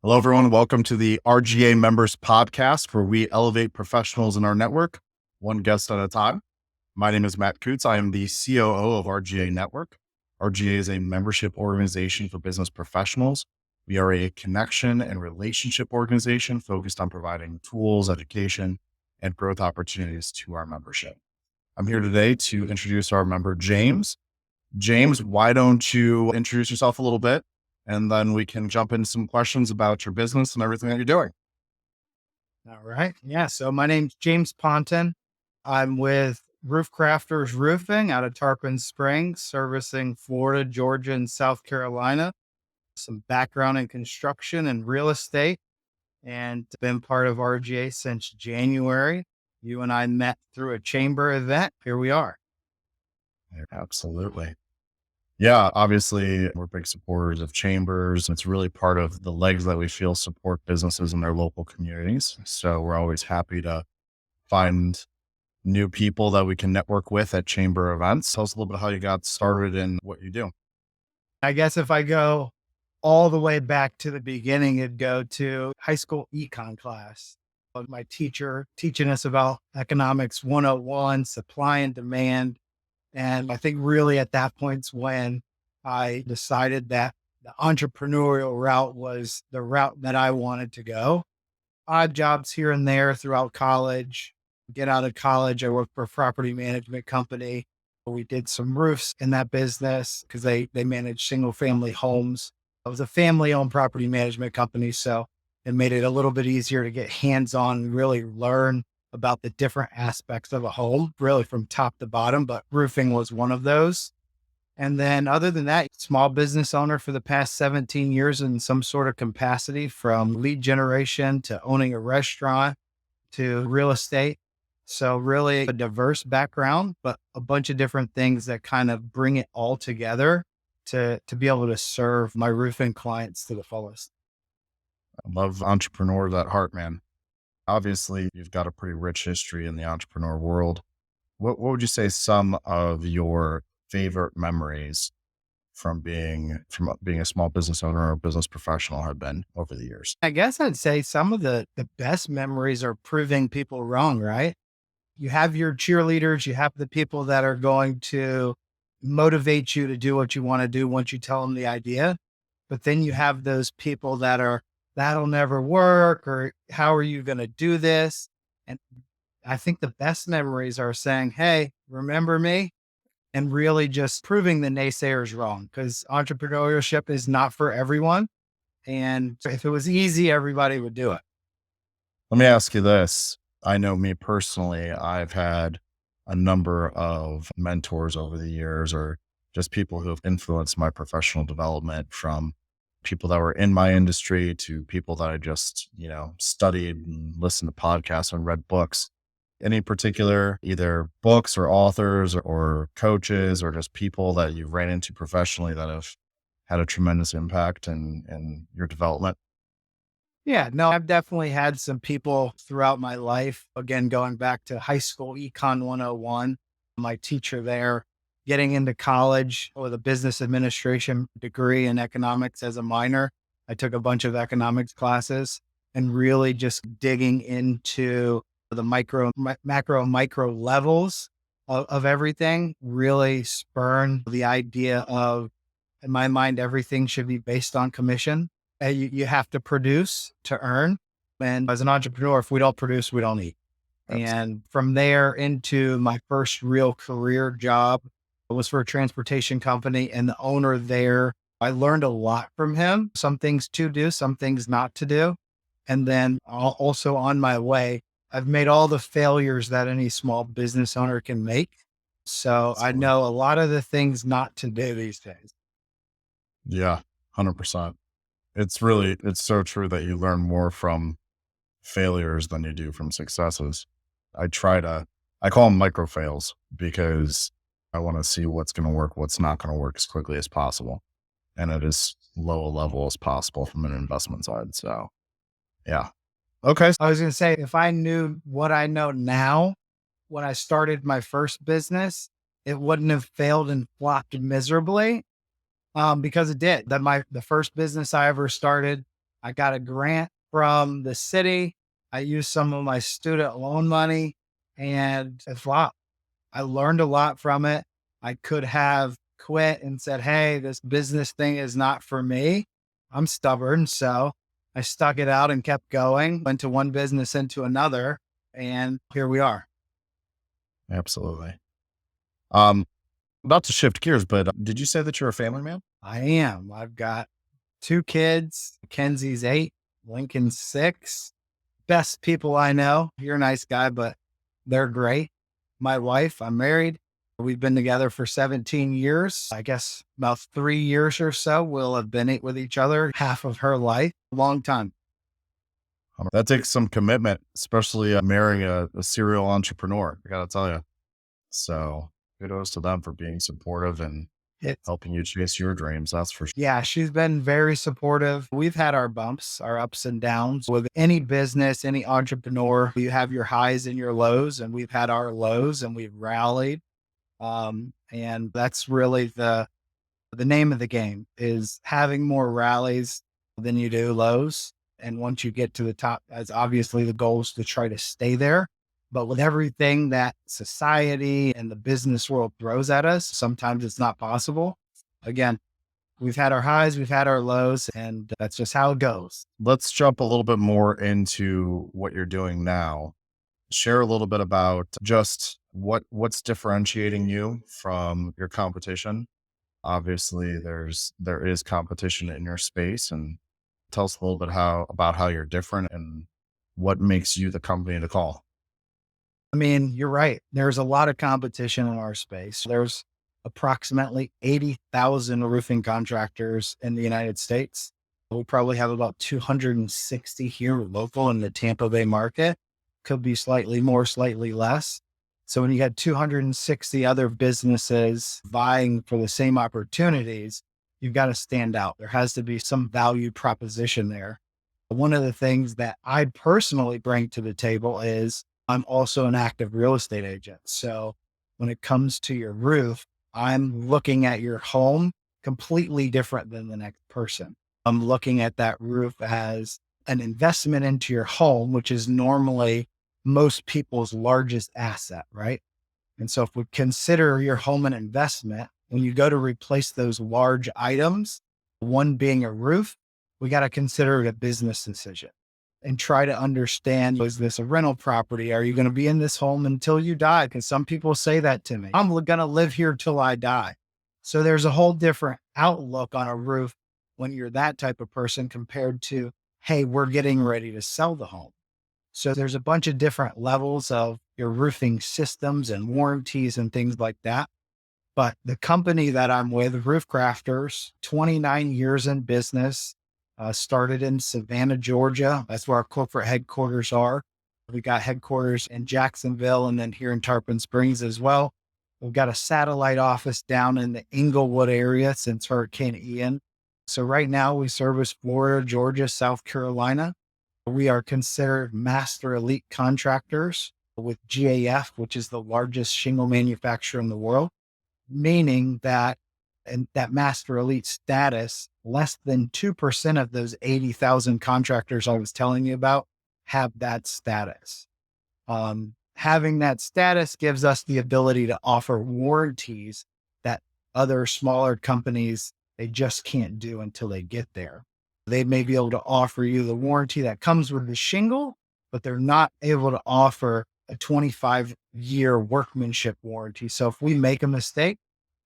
Hello, everyone. Welcome to the RGA Members Podcast, where we elevate professionals in our network, one guest at a time. My name is Matt Coots. I am the COO of RGA Network. RGA is a membership organization for business professionals. We are a connection and relationship organization focused on providing tools, education, and growth opportunities to our membership. I'm here today to introduce our member, James. James, why don't you introduce yourself a little bit, and then we can jump into some questions about your business and everything that you're doing. All right. Yeah. So my name's James Ponton. I'm with Roof Crafters Roofing out of Tarpon Springs, servicing Florida, Georgia, and South Carolina. Some background in construction and real estate, and been part of RGA since January. You and I met through a chamber event. Here we are. Absolutely. Yeah, obviously, we're big supporters of chambers. It's really part of the legs that we feel support businesses in their local communities. So we're always happy to find new people that we can network with at chamber events. Tell us a little bit how you got started and what you do. I guess if I go all the way back to the beginning, it'd go to high school econ class. My teacher teaching us about economics 101, supply and demand. And I think really at that point's when I decided that the entrepreneurial route was the route that I wanted to go. Odd jobs here and there throughout college. Get out of college, I worked for a property management company. We did some roofs in that business because they managed single family homes. It was a family owned property management company. So it made it a little bit easier to get hands on and really learn about the different aspects of a home, really from top to bottom, but roofing was one of those. And then other than that, small business owner for the past 17 years in some sort of capacity, from lead generation to owning a restaurant to real estate. So really a diverse background, but a bunch of different things that kind of bring it all together to be able to serve my roofing clients to the fullest. I love entrepreneurs at heart, man. Obviously, you've got a pretty rich history in the entrepreneur world. What would you say some of your favorite memories from being a small business owner or business professional have been over the years? I guess I'd say some of the best memories are proving people wrong, right? You have your cheerleaders, you have the people that are going to motivate you to do what you want to do once you tell them the idea. But then you have those people that are, that'll never work, or how are you going to do this? And I think the best memories are saying, hey, remember me? And really just proving the naysayers wrong, because entrepreneurship is not for everyone. And if it was easy, everybody would do it. Let me ask you this. I know me personally, I've had a number of mentors over the years, or just people who have influenced my professional development, from people that were in my industry to people that I just, studied and listened to podcasts and read books. Any particular either books or authors or coaches or just people that you've ran into professionally that have had a tremendous impact in your development? Yeah, no, I've definitely had some people throughout my life. Again, going back to high school econ 101, my teacher there, getting into college with a business administration degree in economics as a minor. I took a bunch of economics classes and really just digging into the macro, micro levels of everything, really spurned the idea of, in my mind, everything should be based on commission. You have to produce to earn. And as an entrepreneur, if we don't produce, we don't eat. And from there into my first real career job was for a transportation company, and the owner there, I learned a lot from him, some things to do, some things not to do. And then also on my way, I've made all the failures that any small business owner can make. So I Absolutely. know a lot of the things not to do these days. Yeah, 100%. It's so true that you learn more from failures than you do from successes. I call them micro fails because I want to see what's going to work, what's not going to work as quickly as possible, and at as low a level as possible from an investment side. So, yeah. Okay. I was going to say, if I knew what I know now when I started my first business, it wouldn't have failed and flopped miserably, because it did. The first business I ever started, I got a grant from the city. I used some of my student loan money and it's wow. I learned a lot from it. I could have quit and said, hey, this business thing is not for me. I'm stubborn. So I stuck it out and kept going, went to one business into another. And here we are. Absolutely. Um, About to shift gears, but did you say that you're a family man? I am. I've got two kids. Kenzie's 8, Lincoln's 6. Best people I know. You're a nice guy, but they're great. My wife, I'm married. We've been together for 17 years. I guess about 3 years or so we'll have been with each other, half of her life. Long time. That takes some commitment, especially marrying a serial entrepreneur. I got to tell you. So kudos to them for being supportive and It's helping you chase your dreams. That's for sure. Yeah, she's been very supportive. We've had our bumps, our ups and downs. With any business, any entrepreneur, you have your highs and your lows, and we've had our lows and we've rallied. And that's really the name of the game is having more rallies than you do lows. And once you get to the top, as obviously the goal is to try to stay there. But with everything that society and the business world throws at us, sometimes it's not possible. Again, we've had our highs, we've had our lows, and that's just how it goes. Let's jump a little bit more into what you're doing now. Share a little bit about just what's differentiating you from your competition. Obviously, there is competition in your space, and tell us a little bit about how you're different and what makes you the company to call. I mean, you're right. There's a lot of competition in our space. There's approximately 80,000 roofing contractors in the United States. We probably have about 260 here local in the Tampa Bay market. Could be slightly more, slightly less. So when you got 260 other businesses vying for the same opportunities, you've got to stand out. There has to be some value proposition there. One of the things that I personally bring to the table is I'm also an active real estate agent. So when it comes to your roof, I'm looking at your home completely different than the next person. I'm looking at that roof as an investment into your home, which is normally most people's largest asset, right? And so if we consider your home an investment, when you go to replace those large items, one being a roof, we got to consider it a business decision and try to understand, is this a rental property? Are you going to be in this home until you die? Because some people say that to me. I'm going to live here till I die. So there's a whole different outlook on a roof when you're that type of person compared to, hey, we're getting ready to sell the home. So there's a bunch of different levels of your roofing systems and warranties and things like that. But the company that I'm with, Roof Crafters, 29 years in business, started in Savannah, Georgia. That's where our corporate headquarters are. We got headquarters in Jacksonville and then here in Tarpon Springs as well. We've got a satellite office down in the Inglewood area since Hurricane Ian. So right now we service Florida, Georgia, South Carolina. We are considered master elite contractors with GAF, which is the largest shingle manufacturer in the world, meaning that and that master elite status, less than 2% of those 80,000 contractors I was telling you about have that status. Having that status gives us the ability to offer warranties that other smaller companies, they just can't do until they get there. They may be able to offer you the warranty that comes with the shingle, but they're not able to offer a 25-year workmanship warranty. So if we make a mistake,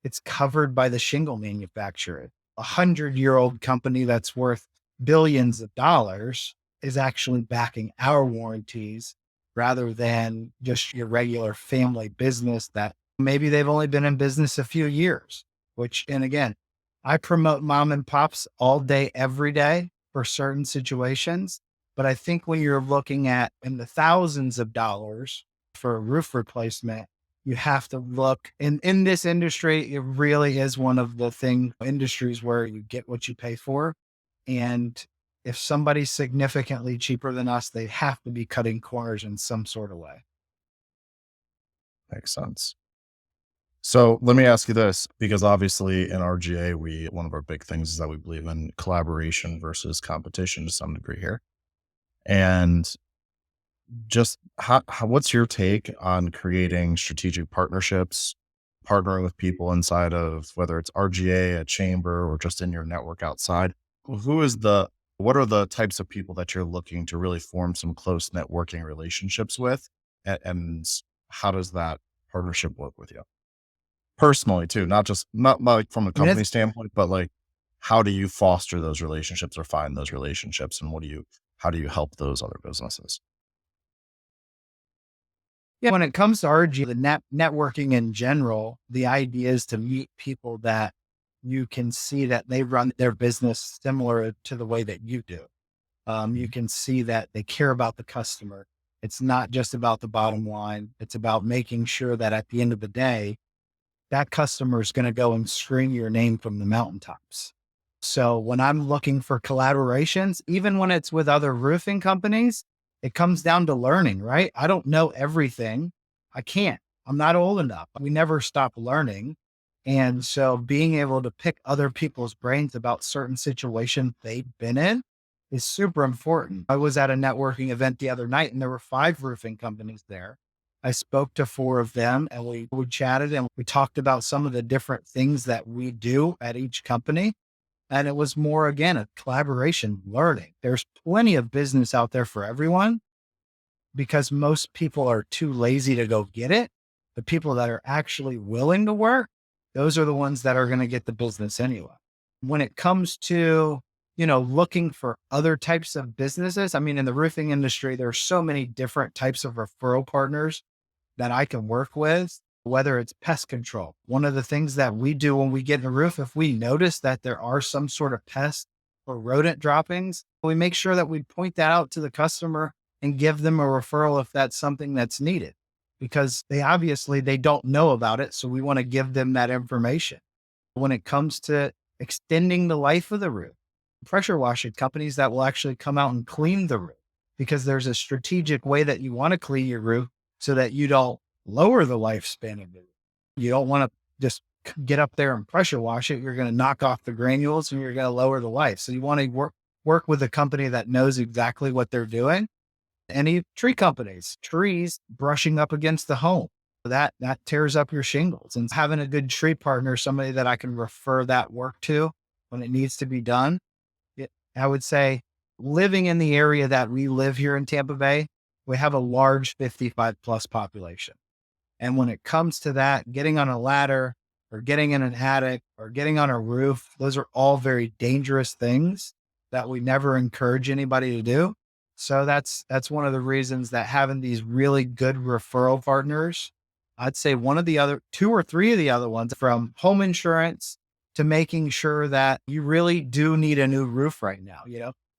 it's covered by the shingle manufacturer. 100-year-old company that's worth billions of dollars is actually backing our warranties rather than just your regular family business that maybe they've only been in business a few years, and again, I promote mom and pops all day, every day for certain situations. But I think when you're looking at in the thousands of dollars for a roof replacement, you have to look in this industry. It really is one of the industries where you get what you pay for. And if somebody's significantly cheaper than us, they have to be cutting corners in some sort of way. Makes sense. So let me ask you this, because obviously in RGA, one of our big things is that we believe in collaboration versus competition to some degree here. And just what's your take on creating strategic partnerships, partnering with people inside of whether it's RGA, a chamber, or just in your network outside? Who is the what are the types of people that you're looking to really form some close networking relationships with? And how does that partnership work with you? Personally too, not like from a I mean, it's company standpoint, but like how do you foster those relationships or find those relationships and how do you help those other businesses? Yeah, when it comes to RG, the networking in general, the idea is to meet people that you can see that they run their business similar to the way that you do. You Mhm. can see that they care about the customer. It's not just about the bottom line. It's about making sure that at the end of the day, that customer is going to go and scream your name from the mountaintops. So when I'm looking for collaborations, even when it's with other roofing companies, it comes down to learning, right? I don't know everything. I can't. I'm not old enough. We never stop learning. And so being able to pick other people's brains about certain situations they've been in is super important. I was at a networking event the other night and there were 5 roofing companies there. I spoke to 4 of them and we chatted and we talked about some of the different things that we do at each company. And it was more, again, a collaboration learning. There's plenty of business out there for everyone because most people are too lazy to go get it. The people that are actually willing to work, those are the ones that are going to get the business anyway. When it comes to, looking for other types of businesses, I mean, in the roofing industry, there are so many different types of referral partners that I can work with, whether it's pest control. One of the things that we do when we get in a roof, if we notice that there are some sort of pest or rodent droppings, we make sure that we point that out to the customer and give them a referral if that's something that's needed because they don't know about it. So we want to give them that information. When it comes to extending the life of the roof, pressure washing companies that will actually come out and clean the roof because there's a strategic way that you want to clean your roof so that you don't lower the lifespan of it. You don't want to just get up there and pressure wash it. You're going to knock off the granules and you're going to lower the life. So you want to work with a company that knows exactly what they're doing. Any tree companies, trees brushing up against the home. That tears up your shingles and having a good tree partner, somebody that I can refer that work to when it needs to be done. I would say living in the area that we live here in Tampa Bay, we have a large 55 plus population. And when it comes to that, getting on a ladder or getting in an attic or getting on a roof, those are all very dangerous things that we never encourage anybody to do. So that's one of the reasons that having these really good referral partners, I'd say one of the other 2 or 3 of the other ones from home insurance to making sure that you really do need a new roof right now.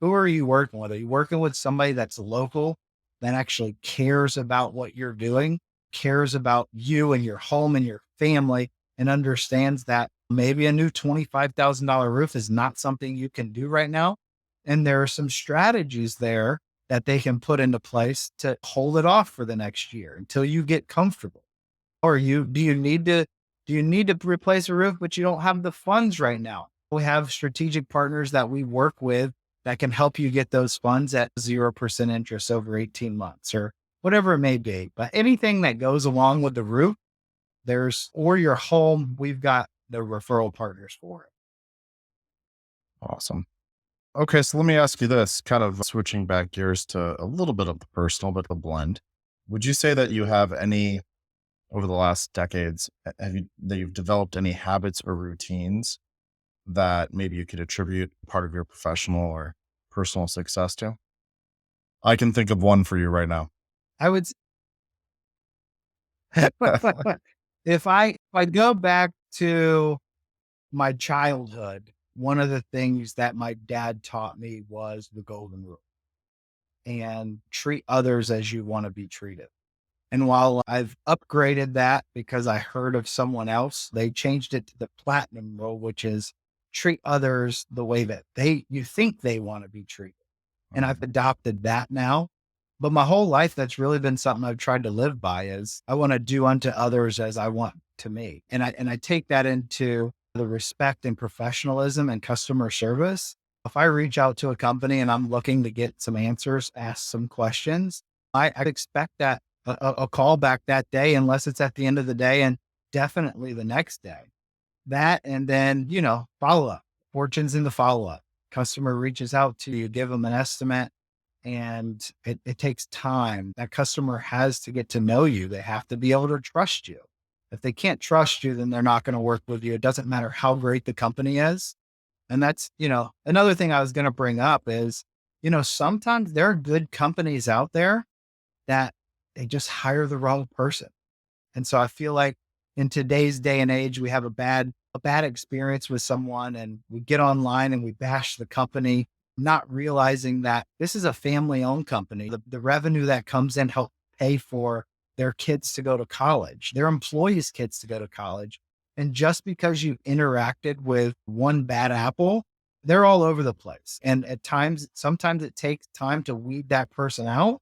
Who are you working with? Are you working with somebody that's local that actually cares about what you're doing, cares about you and your home and your family, and understands that maybe a new $25,000 roof is not something you can do right now? And there are some strategies there that they can put into place to hold it off for the next year until you get comfortable. Or do you need to replace a roof, but you don't have the funds right now? We have strategic partners that we work with that can help you get those funds at 0% interest over 18 months or whatever it may be. But anything that goes along with the roof, or your home, we've got the referral partners for it. Awesome. Okay, so let me ask you this, kind of switching back gears to a little bit of the personal, but a blend. Would you say that you have any over the last decades, that you've developed any habits or routines that maybe you could attribute part of your professional or personal success to? I can think of one for you right now. I would if I go back to my childhood, one of the things that my dad taught me was the golden rule and treat others as you want to be treated. And while I've upgraded that because I heard of someone else, they changed it to the platinum rule, which is treat others the way that you think they want to be treated. And I've Mhm. adopted that now. But my whole life, that's really been something I've tried to live by is I want to do unto others as I want to me. And I take that into the respect and professionalism and customer service. If I reach out to a company and I'm looking to get some answers, ask some questions, I expect that a call back that day, unless it's at the end of the day, and definitely the next day. That, and then, follow up. Fortune's in the follow up. Customer reaches out to you, give them an estimate, and it takes time. That customer has to get to know you. They have to be able to trust you. If they can't trust you, then they're not going to work with you. It doesn't matter how great the company is. And that's, another thing I was going to bring up is, sometimes there are good companies out there that they just hire the wrong person. And so I feel like in today's day and age, we have a bad experience with someone, and we get online and we bash the company, not realizing that this is a family owned company. The revenue that comes in help pay for their kids to go to college, their employees' kids to go to college. And just because you've interacted with one bad apple, they're all over the place. And sometimes it takes time to weed that person out.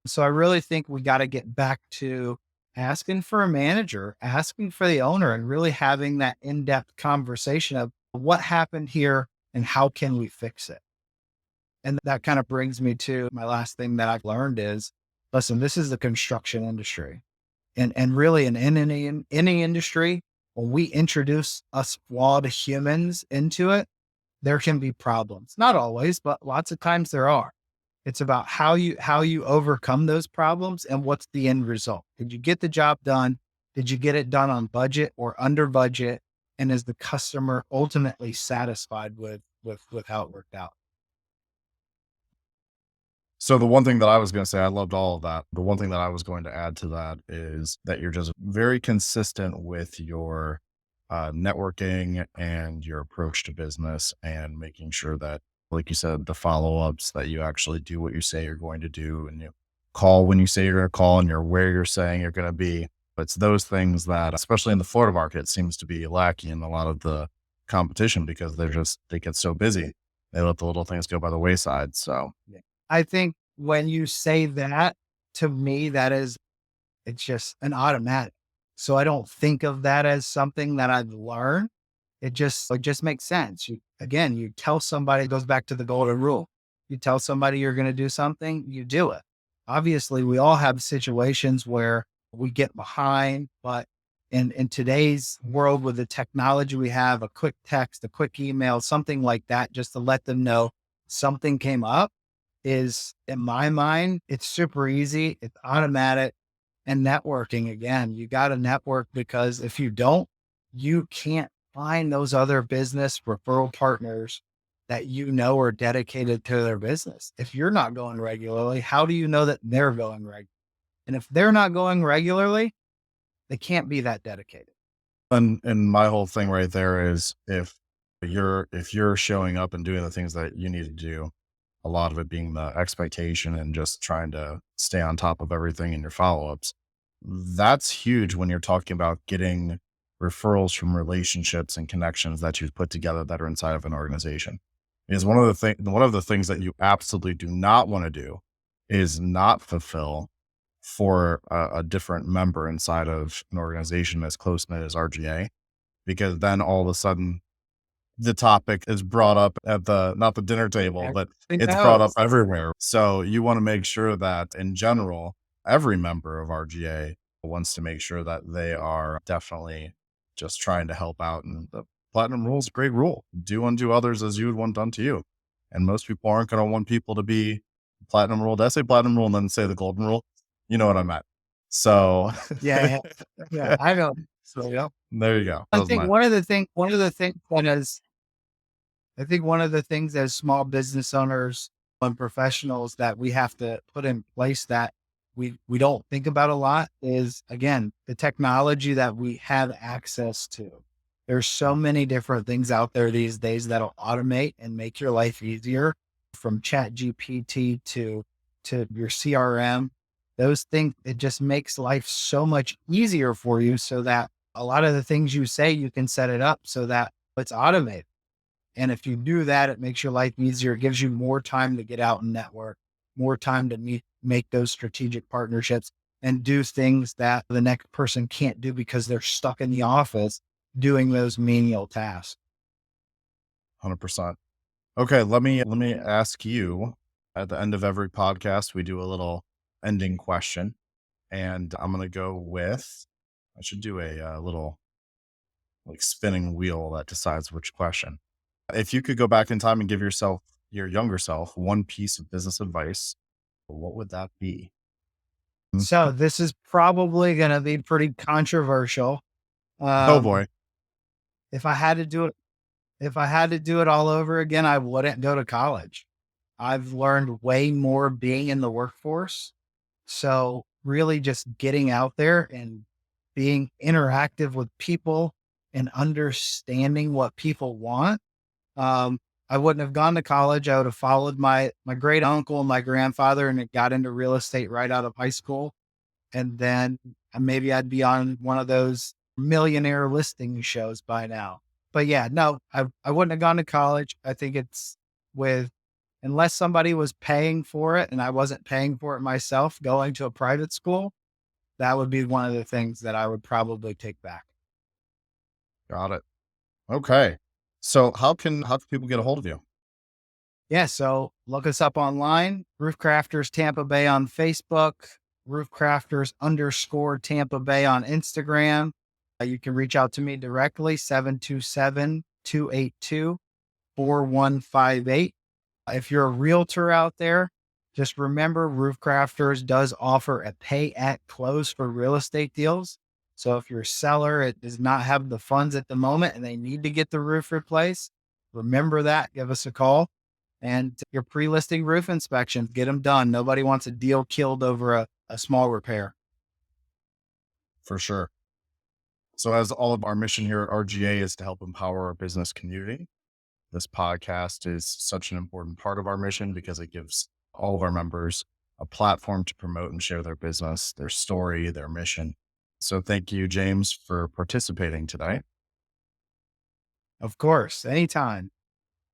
So I really think we got to get back to asking for a manager, asking for the owner, and really having that in-depth conversation of what happened here and how can we fix it. And that kind of brings me to my last thing that I've learned is, listen, this is the construction industry. And really in any industry, when we introduce us flawed humans into it, there can be problems. Not always, but lots of times there are. It's about how you overcome those problems and what's the end result. Did you get the job done? Did you get it done on budget or under budget? And is the customer ultimately satisfied with how it worked out? So the one thing that I was going to say, I loved all of that. The one thing that I was going to add to that is that you're just very consistent with your networking and your approach to business, and making sure that, like you said, the follow-ups, that you actually do what you say you're going to do, and you call when you say you're going to call, and you're where you're saying you're going to be. It's those things that, especially in the Florida market, seems to be lacking in a lot of the competition, because they get so busy. They let the little things go by the wayside. So I think when you say that, to me, it's just an automatic. So I don't think of that as something that I've learned. It just makes sense. You tell somebody, it goes back to the golden rule. You tell somebody you're going to do something, you do it. Obviously, we all have situations where we get behind, but in today's world, with the technology we have, a quick text, a quick email, something like that, just to let them know something came up, is, in my mind, it's super easy. It's automatic. And networking, again, you got to network, because if you don't, you can't find those other business referral partners that are dedicated to their business. If you're not going regularly, how do you know that they're going regularly? And if they're not going regularly, they can't be that dedicated. and my whole thing right there is, if you're showing up and doing the things that you need to do, a lot of it being the expectation and just trying to stay on top of everything in your follow-ups. That's huge when you're talking about getting referrals from relationships and connections that you've put together that are inside of an organization. Because one of the things that you absolutely do not want to do is not fulfill for a different member inside of an organization as close knit as RGA, because then all of a sudden the topic is brought up at not the dinner table, but it's brought up everywhere. So you want to make sure that, in general, every member of RGA wants to make sure that they are definitely just trying to help out. And the platinum rule is a great rule. Do unto others as you would want done to you. And most people aren't going to want people to be platinum rule. Did I say platinum rule and then say the golden rule? You know what I meant. So Yeah. Yeah. I know. So, yeah. there you go. I think one of the things as small business owners and professionals that we have to put in place that we don't think about a lot is, again, the technology that we have access to. There's so many different things out there these days that'll automate and make your life easier, from Chat GPT to your CRM. Those things, it just makes life so much easier for you, so that a lot of the things you say, you can set it up so that it's automated. And if you do that, it makes your life easier. It gives you more time to get out and network, more time to make those strategic partnerships. and do things that the next person can't do because they're stuck in the office doing those menial tasks. 100%. Okay, let me ask you, at the end of every podcast, we do a little ending question. And I'm going to go with, I should do a little like spinning wheel that decides which question. If you could go back in time and give yourself, your younger self, one piece of business advice, what would that be? So this is probably going to be pretty controversial. Oh Um, boy. if I had to do it, if I had to do it all over again, I wouldn't go to college. I've learned way more being in the workforce. So really just getting out there and being interactive with people and understanding what people want. Um, I wouldn't have gone to college. I would have followed my great uncle and my grandfather and it got into real estate right out of high school. And then maybe I'd be on one of those millionaire listing shows by now. But yeah, no, I wouldn't have gone to college. I think it's with, unless somebody was paying for it and I wasn't paying for it myself, going to a private school, that would be one of the things that I would probably take back. Got it. Okay. So how can people get a hold of you? Yeah. So look us up online, Roof Crafters Tampa Bay on Facebook, Roof Crafters _ Tampa Bay on Instagram. You can reach out to me directly, 727-282-4158. If you're a realtor out there, just remember Roof Crafters does offer a pay at close for real estate deals. So if your seller it does not have the funds at the moment and they need to get the roof replaced, remember that. Give us a call and your pre-listing roof inspections, get them done. Nobody wants a deal killed over a small repair. For sure. So as all of our mission here at RGA is to help empower our business community, this podcast is such an important part of our mission because it gives all of our members a platform to promote and share their business, their story, their mission. So thank you, James, for participating today. Of course, anytime.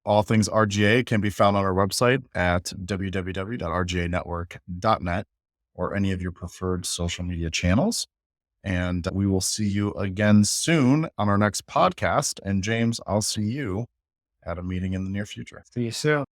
All things RGA can be found on our website at www.rganetwork.net or any of your preferred social media channels. And we will see you again soon on our next podcast. And James, I'll see you at a meeting in the near future. See you soon.